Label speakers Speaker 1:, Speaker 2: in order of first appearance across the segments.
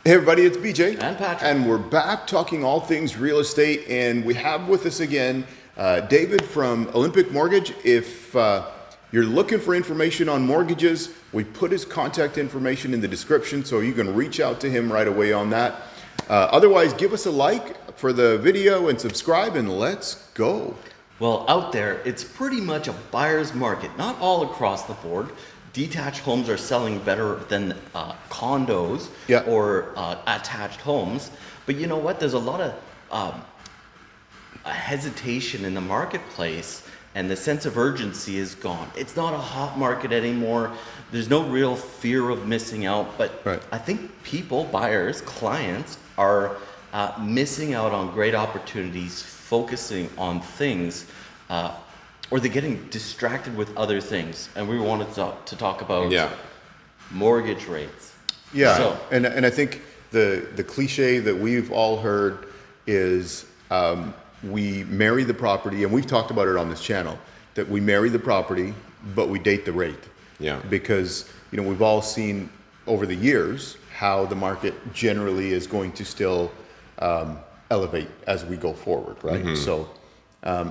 Speaker 1: Hey everybody, it's BJ.
Speaker 2: And Patrick.
Speaker 1: And we're back talking all things real estate. And we have with us again, David from Olympic Mortgage. If you're looking for information on mortgages, we put his contact information in the description, so you can reach out to him right away on that. Otherwise, give us a like for the video and subscribe, and let's go.
Speaker 2: Well, out there, it's pretty much a buyer's market, not all across the board. Detached homes are selling better than condos or attached homes. But you know what? There's a lot of hesitation in the marketplace, and the sense of urgency is gone. It's not a hot market anymore. There's no real fear of missing out. But I think people, buyers, clients are missing out on great opportunities, focusing on things or they're getting distracted with other things. And we wanted to talk about mortgage rates.
Speaker 1: Yeah, so, and I think the cliche that we've all heard is we marry the property, and we've talked about it on this channel, that we marry the property, but we date the rate. Yeah. Because, you know, we've all seen over the years how the market generally is going to still elevate as we go forward, right? Mm-hmm.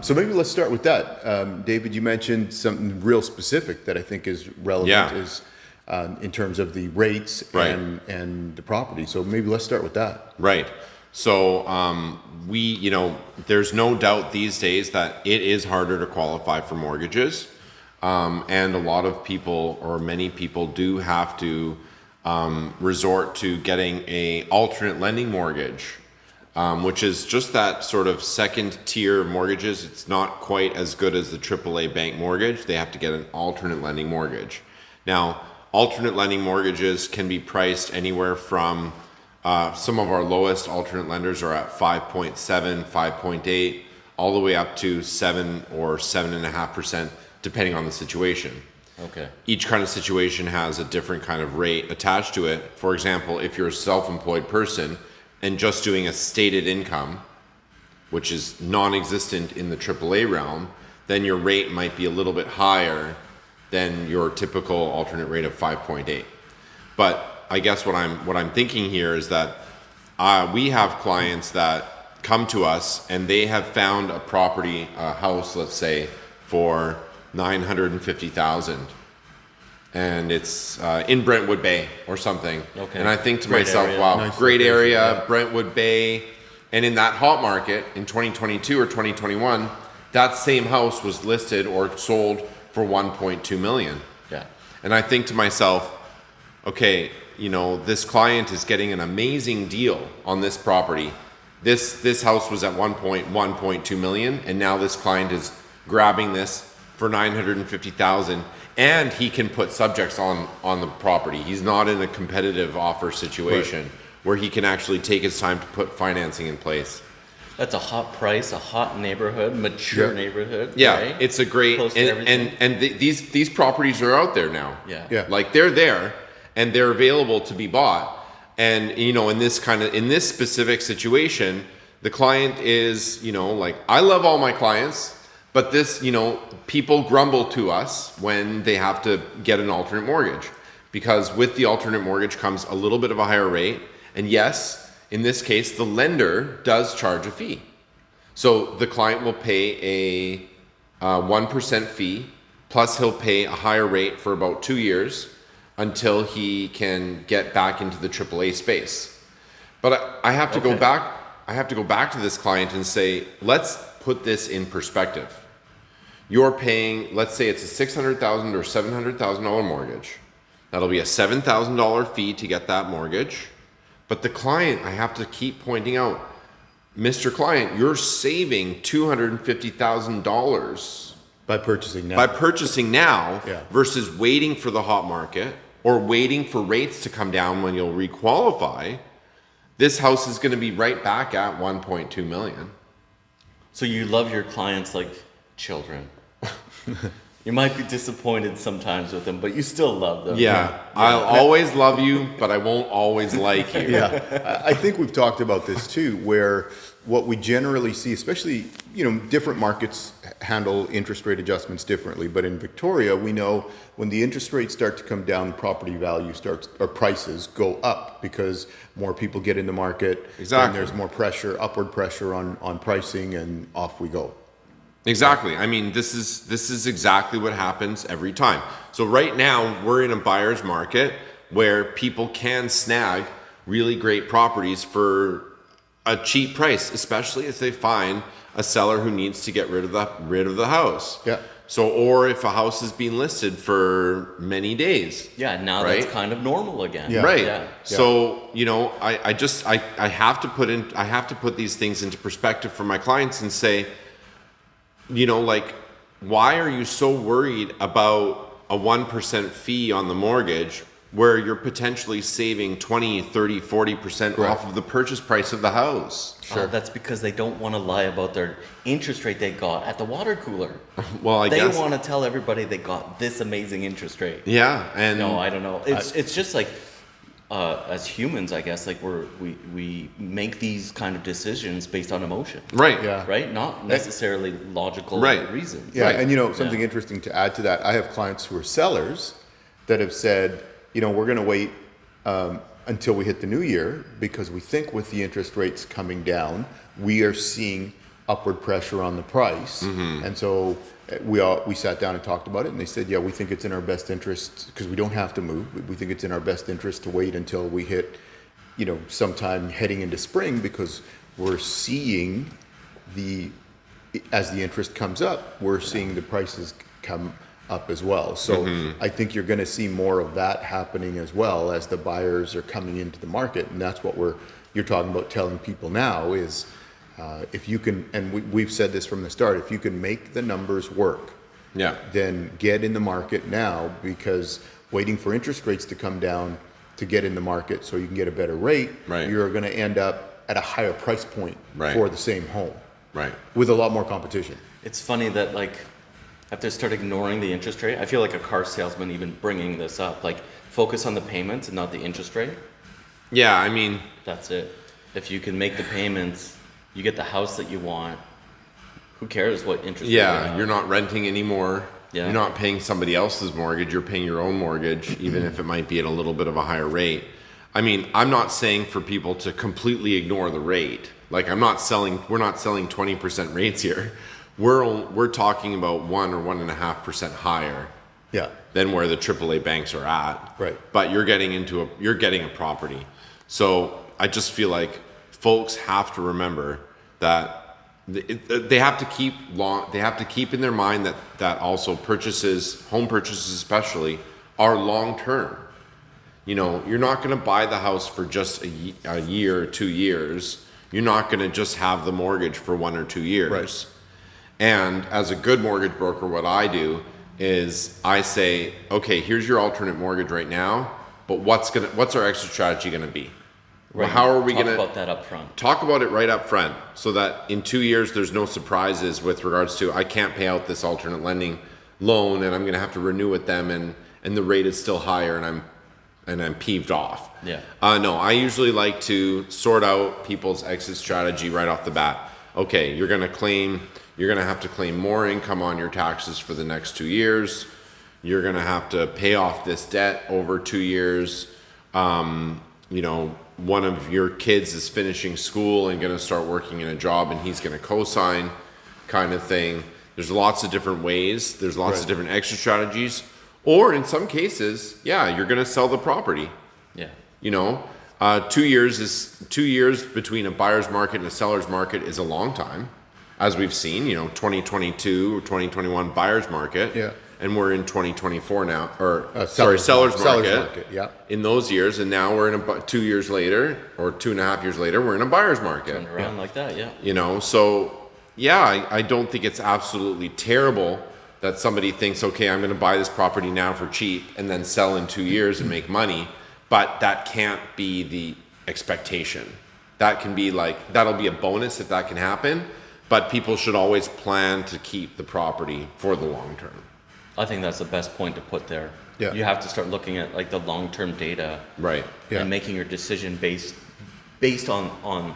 Speaker 1: So maybe let's start with that. David, you mentioned something real specific that I think is relevant is in terms of the rates and the property. So maybe let's start with that.
Speaker 3: Right. So there's no doubt these days that it is harder to qualify for mortgages. And a lot of people, or many people, do have to resort to getting a alternate lending mortgage. Which is just that sort of second tier of mortgages. It's not quite as good as the AAA bank mortgage. They have to get an alternate lending mortgage. Now, alternate lending mortgages can be priced anywhere from, some of our lowest alternate lenders are at 5.7, 5.8, all the way up to 7 or 7.5%, depending on the situation.
Speaker 2: Okay.
Speaker 3: Each kind of situation has a different kind of rate attached to it. For example, if you're a self-employed person, and just doing a stated income, which is non-existent in the AAA realm, then your rate might be a little bit higher than your typical alternate rate of 5.8. But I guess what I'm thinking here is that we have clients that come to us and they have found a property, a house, let's say, for $950,000. And it's in Brentwood Bay or something. Okay. And I think to myself, area. Wow, nice great location. Area, Brentwood Bay. And in that hot market in 2022 or 2021, that same house was listed or sold for 1.2 million.
Speaker 2: Yeah.
Speaker 3: And I think to myself, okay, you know, this client is getting an amazing deal on this property. This house was at 1.2 million, and now this client is grabbing this for 950,000. And he can put subjects on the property. He's not in a competitive offer situation where he can actually take his time to put financing in place.
Speaker 2: That's a hot price, a hot neighborhood, mature neighborhood.
Speaker 3: Yeah,
Speaker 2: right?
Speaker 3: It's a great these properties are out there now.
Speaker 2: Yeah.
Speaker 3: Like they're there and they're available to be bought. And you know, in this specific situation, the client is, you know, like, I love all my clients. But this, you know, people grumble to us when they have to get an alternate mortgage, because with the alternate mortgage comes a little bit of a higher rate. And yes, in this case, the lender does charge a fee. So the client will pay a 1% fee, plus he'll pay a higher rate for about 2 years until he can get back into the AAA space. But I have to go back. I have to go back to this client and say, let's put this in perspective. You're paying, let's say it's a $600,000 or $700,000 mortgage. That'll be a $7,000 fee to get that mortgage. But the client, I have to keep pointing out, Mr. Client, you're saving $250,000
Speaker 1: by purchasing now.
Speaker 3: Versus waiting for the hot market or waiting for rates to come down when you'll requalify. This house is going to be right back at 1.2 million.
Speaker 2: So you love your clients like children. You might be disappointed sometimes with them, but you still love them.
Speaker 3: Yeah. I'll always love you, but I won't always like you.
Speaker 1: Yeah. I think we've talked about this too, where what we generally see, especially, you know, different markets handle interest rate adjustments differently. But in Victoria, we know when the interest rates start to come down, property value starts, or prices go up because more people get in the market.
Speaker 3: Exactly.
Speaker 1: And there's more pressure, upward pressure on pricing, and off we go.
Speaker 3: Exactly. I mean, this is exactly what happens every time. So right now we're in a buyer's market where people can snag really great properties for a cheap price, especially if they find a seller who needs to get rid of the house.
Speaker 1: Yeah.
Speaker 3: So, or if a house has been listed for many days.
Speaker 2: Yeah, now
Speaker 3: right?
Speaker 2: that's kind of normal again.
Speaker 1: Yeah.
Speaker 3: Right.
Speaker 2: Yeah.
Speaker 3: So, you know, I have to put these things into perspective for my clients and say, you know, like, why are you so worried about a 1% fee on the mortgage where you're potentially saving 20, 30, 40% off of the purchase price of the house?
Speaker 2: Sure. That's because they don't want to lie about their interest rate they got at the water cooler.
Speaker 3: Well, I guess
Speaker 2: they want to tell everybody they got this amazing interest rate.
Speaker 3: Yeah, and
Speaker 2: No, I don't know. It's just like as humans, I guess, like we make these kind of decisions based on emotion.
Speaker 3: right.
Speaker 1: Yeah.
Speaker 2: Right? Not necessarily logical
Speaker 3: Right.
Speaker 2: reasons.
Speaker 1: Yeah,
Speaker 3: Right.
Speaker 1: and you know, something interesting to add to that, I have clients who are sellers that have said, you know, we're going to wait until we hit the new year because we think with the interest rates coming down, we are seeing upward pressure on the price. And so we sat down and talked about it, and they said, yeah, we think it's in our best interest because we don't have to move. We think it's in our best interest to wait until we hit, you know, sometime heading into spring because we're seeing as the interest comes up, we're seeing the prices come up as well. So I think you're going to see more of that happening as well as the buyers are coming into the market. And that's what you're talking about telling people now is if you can, and we've said this from the start, if you can make the numbers work,
Speaker 3: Yeah.
Speaker 1: then get in the market now because waiting for interest rates to come down to get in the market so you can get a better rate,
Speaker 3: Right.
Speaker 1: you're going to end up at a higher price point
Speaker 3: Right.
Speaker 1: for the same home
Speaker 3: Right.
Speaker 1: with a lot more competition.
Speaker 2: It's funny that like after start ignoring the interest rate, I feel like a car salesman even bringing this up, like focus on the payments and not the interest rate.
Speaker 3: Yeah, I mean,
Speaker 2: That's it. If you can make the payments, you get the house that you want. Who cares what interest rate you
Speaker 3: yeah,
Speaker 2: have?
Speaker 3: you're not renting anymore.
Speaker 2: Yeah.
Speaker 3: You're not paying somebody else's mortgage. You're paying your own mortgage, even if it might be at a little bit of a higher rate. I mean, I'm not saying for people to completely ignore the rate. Like we're not selling 20% rates here. We're talking about 1 or 1.5% higher
Speaker 1: Yeah.
Speaker 3: than where the AAA banks are at.
Speaker 1: Right.
Speaker 3: But you're getting a property. So I just feel like folks have to remember that they have to keep in their mind that also home purchases especially, are long term. You know, you're not going to buy the house for just a year or 2 years. You're not going to just have the mortgage for 1 or 2 years.
Speaker 1: Right.
Speaker 3: And as a good mortgage broker, what I do is I say, okay, here's your alternate mortgage right now, but what's our exit strategy going to be?
Speaker 2: Right.
Speaker 3: How are we
Speaker 2: Talk
Speaker 3: going to
Speaker 2: about that up front?
Speaker 3: talk about it right up front so that in 2 years there's no surprises with regards to I can't pay out this alternate lending loan and I'm going to have to renew with them and the rate is still higher and I'm peeved off.
Speaker 2: Yeah.
Speaker 3: No, I usually like to sort out people's exit strategy right off the bat. Okay, you're going to have to claim more income on your taxes for the next 2 years. You're going to have to pay off this debt over 2 years. You know, one of your kids is finishing school and going to start working in a job and he's going to co-sign kind of thing. There's lots of different ways. There's lots of different exit strategies. Or in some cases, yeah, you're going to sell the property.
Speaker 2: Yeah.
Speaker 3: You know, 2 years between a buyer's market and a seller's market is a long time, as we've seen. You know, 2022 or 2021 buyer's market,
Speaker 1: Yeah.
Speaker 3: and we're in 2024 now, or
Speaker 1: Seller's
Speaker 3: seller's market.
Speaker 1: market, yeah.
Speaker 3: In those years, and now we're in 2 years later, or 2.5 years later, we're in a buyer's market.
Speaker 2: Turn around like that, yeah.
Speaker 3: You know, so yeah, I don't think it's absolutely terrible that somebody thinks, okay, I'm going to buy this property now for cheap and then sell in 2 years and make money. But that can't be the expectation. That can be that'll be a bonus if that can happen. But people should always plan to keep the property for the long term.
Speaker 2: I think that's the best point to put there.
Speaker 1: Yeah.
Speaker 2: You have to start looking at like the long-term data
Speaker 3: Right.
Speaker 1: Yeah.
Speaker 2: and making your decision based on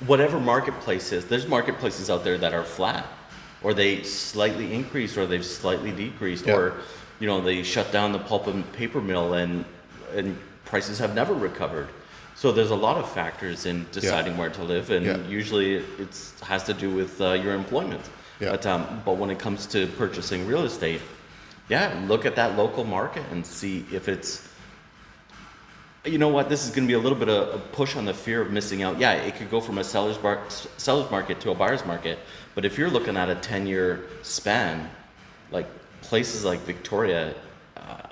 Speaker 2: whatever marketplace is. There's marketplaces out there that are flat or they slightly increased, or they've slightly decreased,
Speaker 1: Yeah.
Speaker 2: or they shut down the pulp and paper mill, and prices have never recovered. So there's a lot of factors in deciding where to live, and usually it has to do with your employment.
Speaker 1: Yeah.
Speaker 2: But when it comes to purchasing real estate, look at that local market and see if it's, you know what, this is going to be a little bit of a push on the fear of missing out. Yeah, it could go from a seller's market to a buyer's market, but if you're looking at a 10-year span, like places like Victoria,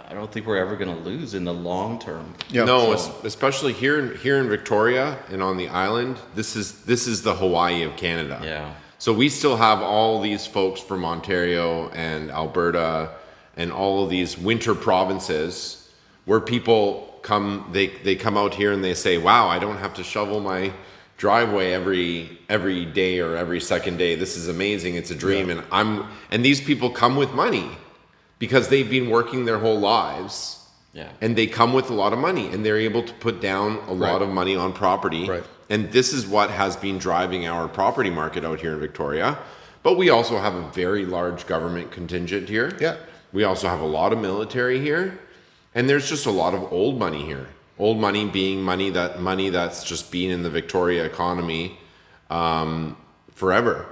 Speaker 2: I don't think we're ever going to lose in the long term.
Speaker 1: Yeah.
Speaker 3: No,
Speaker 2: So-
Speaker 3: especially here in Victoria and on the island. This is the Hawaii of Canada.
Speaker 2: Yeah.
Speaker 3: So we still have all these folks from Ontario and Alberta and all of these winter provinces where people come. They come out here and they say, "Wow, I don't have to shovel my driveway every day or every second day. This is amazing. It's a dream." And these people come with money, because they've been working their whole lives, and they come with a lot of money, and they're able to put down a lot of money on property.
Speaker 1: Right.
Speaker 3: And this is what has been driving our property market out here in Victoria. But we also have a very large government contingent here.
Speaker 1: Yeah.
Speaker 3: We also have a lot of military here, and there's just a lot of old money here. Old money being money that's just been in the Victoria economy forever.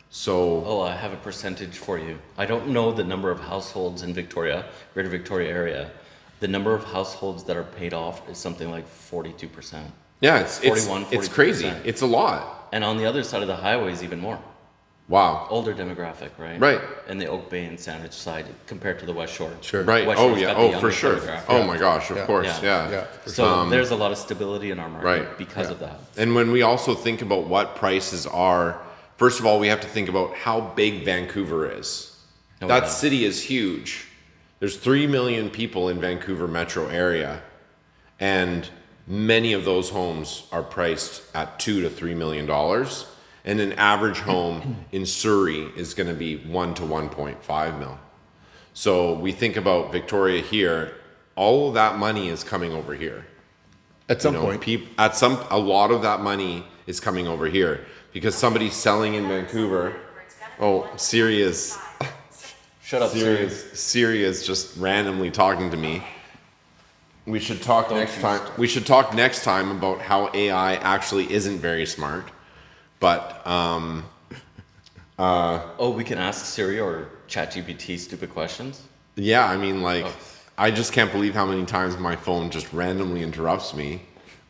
Speaker 3: So
Speaker 2: I have a percentage for you. I don't know the number of households in Victoria, Greater Victoria area. The number of households that are paid off is something like 42%.
Speaker 3: yeah, it's
Speaker 2: 42%.
Speaker 3: crazy. It's a lot.
Speaker 2: And on the other side of the highway is even more.
Speaker 3: Wow.
Speaker 2: Older demographic, right?
Speaker 3: Right.
Speaker 2: And the Oak Bay and Sandwich side compared to the West Shore.
Speaker 1: Sure.
Speaker 3: Right.
Speaker 2: West
Speaker 3: Oh
Speaker 2: Shore's
Speaker 3: yeah.
Speaker 2: got the
Speaker 3: Oh, for
Speaker 2: youngest
Speaker 3: sure.
Speaker 2: demographic.
Speaker 3: Oh my gosh. Of course.
Speaker 2: Yeah.
Speaker 3: Yeah.
Speaker 1: for
Speaker 2: So
Speaker 1: sure.
Speaker 2: there's a lot of stability in our market
Speaker 3: Right.
Speaker 2: because of that.
Speaker 3: And when we also think about what prices are, first of all, we have to think about how big Vancouver is.
Speaker 2: Oh,
Speaker 3: That
Speaker 2: yeah.
Speaker 3: city is huge. There's 3 million people in Vancouver metro area, and many of those homes are priced at $2 to $3 million. And an average home in Surrey is going to be 1 to 1.5 mil. So we think about Victoria here, all of that money is coming over here.
Speaker 1: At some
Speaker 3: You know,
Speaker 1: point.
Speaker 3: a lot of that money is coming over here because somebody's selling in Vancouver. Oh, Siri is
Speaker 2: Shut up, Siri.
Speaker 3: Siri is just randomly talking to me. We should talk next time. We should talk next time about how AI actually isn't very smart. But
Speaker 2: We can ask Siri or ChatGPT stupid questions.
Speaker 3: yeah, I mean, like, I just can't believe how many times my phone just randomly interrupts me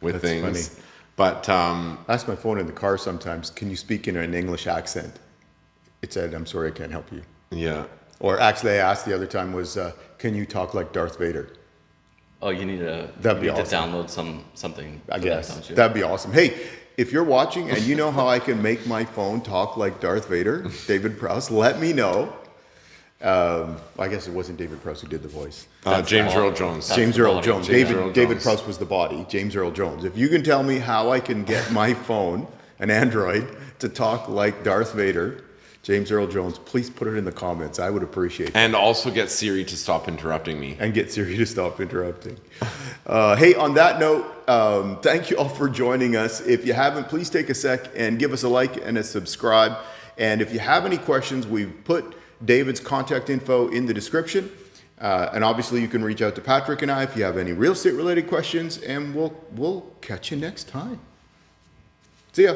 Speaker 3: with
Speaker 1: That's
Speaker 3: things.
Speaker 1: funny.
Speaker 3: But
Speaker 1: I ask my phone in the car sometimes, can you speak in an English accent? It said, I'm sorry, I can't help you.
Speaker 3: yeah.
Speaker 1: Or actually, I asked the other time was, can you talk like Darth Vader?
Speaker 2: Oh, you need to
Speaker 1: That'd be
Speaker 2: to
Speaker 1: awesome.
Speaker 2: download something.
Speaker 1: I
Speaker 2: for
Speaker 1: guess.
Speaker 2: That, don't you?
Speaker 1: That'd be awesome. Hey, if you're watching and you know how I can make my phone talk like Darth Vader, David Prowse, let me know. I guess it wasn't David Prowse who did the voice.
Speaker 3: James Earl Jones.
Speaker 2: That's
Speaker 1: James
Speaker 2: the
Speaker 1: Earl
Speaker 2: body.
Speaker 1: Jones.
Speaker 3: James Earl
Speaker 1: David
Speaker 3: Jones.
Speaker 1: Prowse was the body. James Earl Jones. If you can tell me how I can get my phone, an Android, to talk like Darth Vader, James Earl Jones, please put it in the comments. I would appreciate it.
Speaker 3: And also get Siri to stop interrupting me.
Speaker 1: And get Siri to stop interrupting. Hey, on that note, thank you all for joining us. If you haven't, please take a sec and give us a like and a subscribe. And if you have any questions, we've put David's contact info in the description. And obviously you can reach out to Patrick and I if you have any real estate related questions, and we'll catch you next time. See ya.